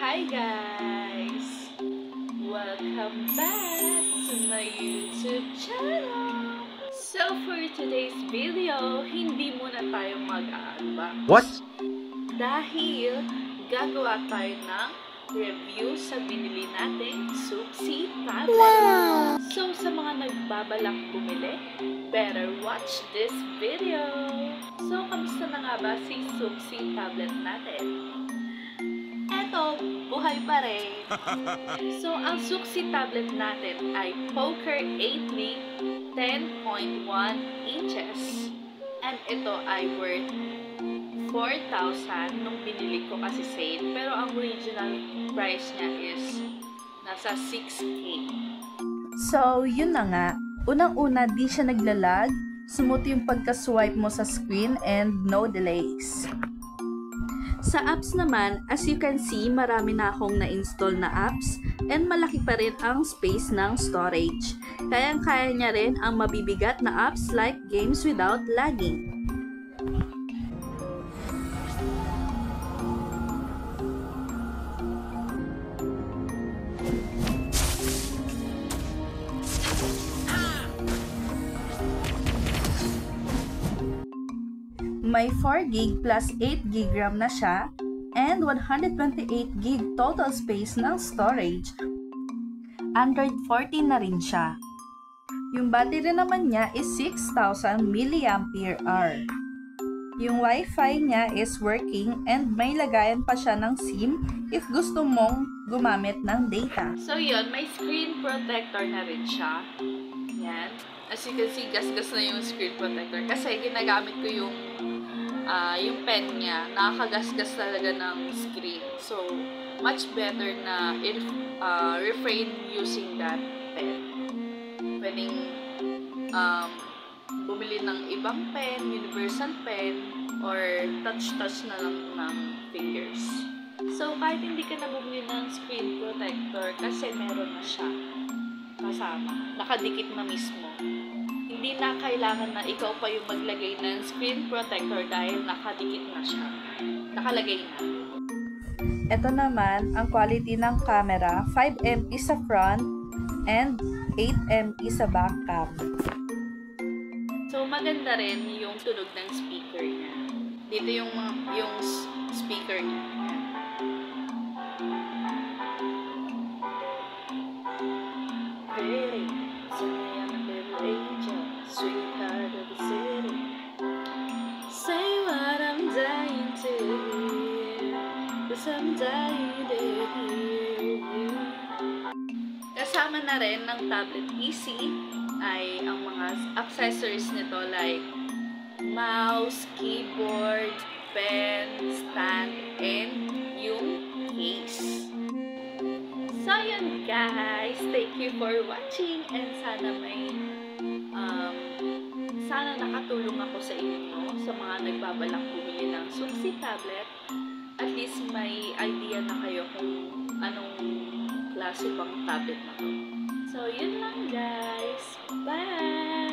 Hi guys! Welcome back to my YouTube channel! So for today's video, hindi muna tayo mag-unbox. What? Dahil gagawa tayo ng review sa binili nating Suxi tablet. Wow! So sa mga nagbabalak bumili, better watch this video! So kamusta na nga ba si Suxi tablet natin? Eto, buhay pa rin. So, ang Suxi tablet natin ay Poker 8V 10.1 inches. And ito ay worth 4,000 nung binili ko kasi sale. Pero ang original price niya is nasa 6K. So, yun na nga. Unang-una, di siya naglalag. Smooth yung pagka-swipe mo sa screen and no delays. Sa apps naman, as you can see, marami na akong na-install na apps and malaki pa rin ang space ng storage. Kayang-kaya niya rin ang mabibigat na apps like games without lagging. May 4GB plus 8GB RAM na siya and 128GB total space ng storage. Android 14 na rin siya. Yung battery naman niya is 6,000 mAh. Yung Wi-Fi niya is working and may lagayan pa siya ng SIM if gusto mong gumamit ng data. So yun, may screen protector na rin siya. Yan. As you can see, gas-gas na yung screen protector kasi ginagamit ko yung pen niya, nakakagasgas talaga ng screen. So, much better na refrain using that pen. Pwedeng bumili ng ibang pen, universal pen, or touch-touch na lang ng fingers. So, kahit hindi ka na bumili ng screen protector kasi meron na siya kasama, nakadikit na mismo. Hindi na kailangan na ikaw pa yung maglagay ng screen protector dahil nakadikit na siya. Nakalagay na. Ito naman, ang quality ng camera, 5MP sa front and 8MP sa back cam. So, maganda rin yung tunog ng speaker niya. Dito yung speaker niya. Very sweetheart of the city. Say what I'm dying to hear, 'cause I'm dying to hear you. Kasama na rin ng tablet PC ay ang mga accessories nito like mouse, keyboard, pen, stand, and yung case. So yun guys, thank you for watching and sana nakatulong ako sa inyo sa mga nagbabalak bumili ng Suxi tablet. At least may idea na kayo kung anong klase pang tablet na to. So yun lang guys. Bye!